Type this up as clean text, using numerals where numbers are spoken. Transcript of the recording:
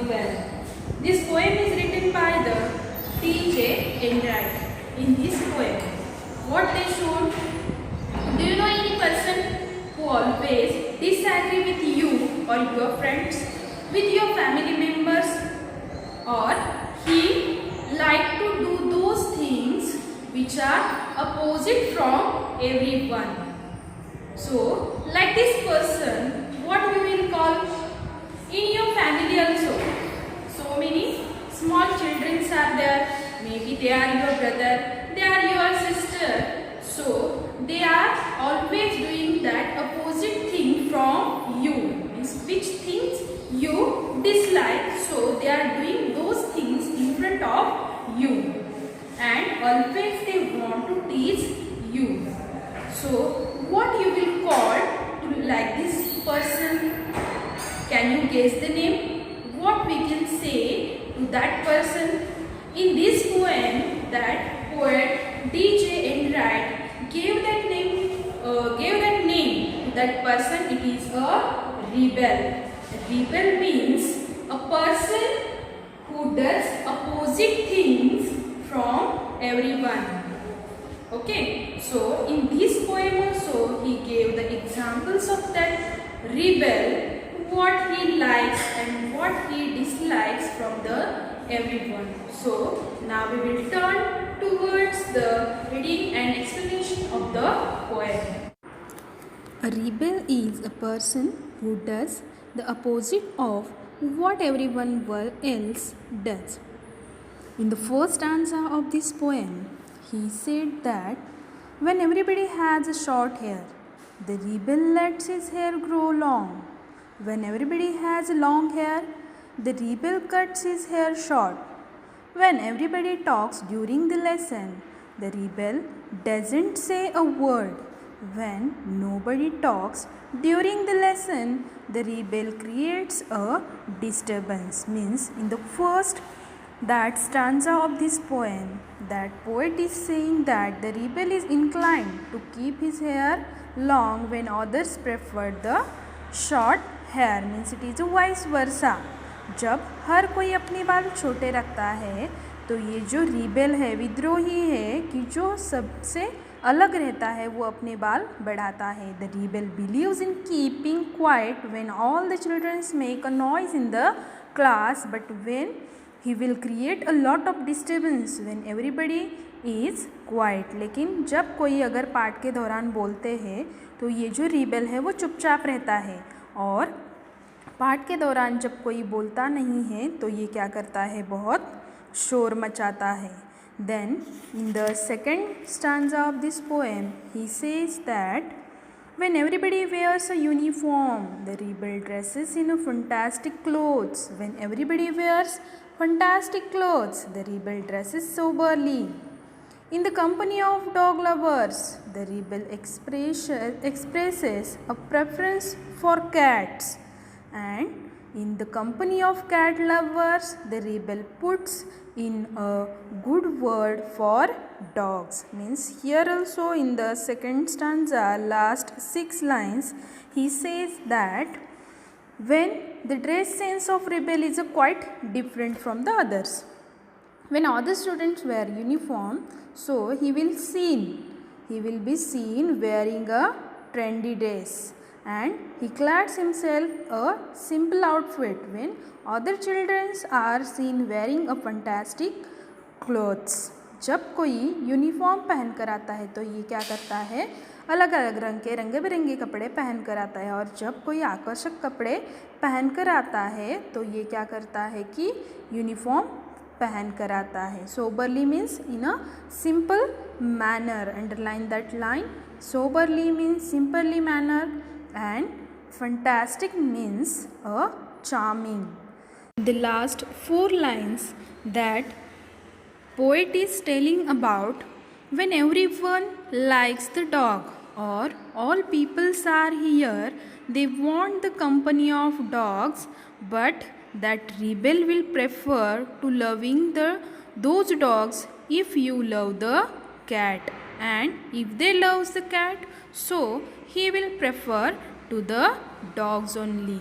rebel. This poem is written by the D.J. Enright. In this poem, what they showed, do you know any person who always disagree with you or your friends, with your family members, or he like to do those things which are opposite from everyone? So, like this person, what we will call? In your family also, so many small children are there. Maybe they are your brother, they are your sister. So, they are always doing that opposite thing from you. Means which things you dislike, so they are doing those things in front of you. And always they want to teach you. So, what you will call to like this person? Can you guess the name? What we can say to that person? In this poem, that poet D.J. Enright gave that name to that person. It is a rebel. Rebel means a person who does opposite things from everyone. Okay, so in this poem also he gave the examples of that rebel, what he likes and what he dislikes from the everyone. So now we will turn towards the reading and explanation of the poem. A rebel is a person who does the opposite of what everyone else does. In the first stanza of this poem, he said that when everybody has a short hair, the rebel lets his hair grow long. When everybody has long hair, the rebel cuts his hair short. When everybody talks during the lesson, the rebel doesn't say a word. When nobody talks during the lesson, the rebel creates a disturbance. Means in the first that stanza of this poem, that poet is saying that the rebel is inclined to keep his hair long when others prefer the short hair. Means it is a vice versa. जब हर कोई अपने बाल छोटे रखता है तो ये जो रिबेल है, विद्रोही है, कि जो सबसे अलग रहता है वो अपने बाल बढ़ाता है. The rebel believes in keeping quiet when all the childrens make a noise in the class, but when he will create a lot of disturbance when everybody is quiet. लेकिन जब कोई अगर पाठ के दौरान बोलते हैं तो ये जो रिबेल है वो चुपचाप रहता है, और पाठ के दौरान जब कोई बोलता नहीं है तो ये क्या करता है, बहुत शोर मचाता है. Then in the second stanza of this poem he says that when everybody wears a uniform, the rebel dresses in a fantastic clothes. When everybody wears fantastic clothes, the rebel dresses soberly. In the company of dog lovers, the rebel expresses a preference for cats. And in the company of cat lovers, the rebel puts in a good word for dogs. Means here also in the second stanza, last 6 lines, he says that when the dress sense of rebel is quite different from the others. When other students wear uniform, so he will be seen wearing a trendy dress, and he clads himself a simple outfit. When other children are seen wearing a fantastic clothes. जब कोई uniform पहन कर आता है तो ये क्या करता है, अलग अलग रंग के रंग बिरंगे कपड़े पहन कर आता है. और जब कोई आकर्षक कपड़े पहन कर आता है तो ये क्या करता है कि यूनिफॉर्म पहन कर आता है. Soberly means in a simple manner. Underline that line. Soberly means simply manner, and fantastic means a charming. The last 4 lines that poet is telling about, when everyone likes the dog, or all peoples are here, they want the company of dogs, but that rebel will prefer to loving those dogs if you love the cat, and if they loves the cat, so he will prefer to the dogs only.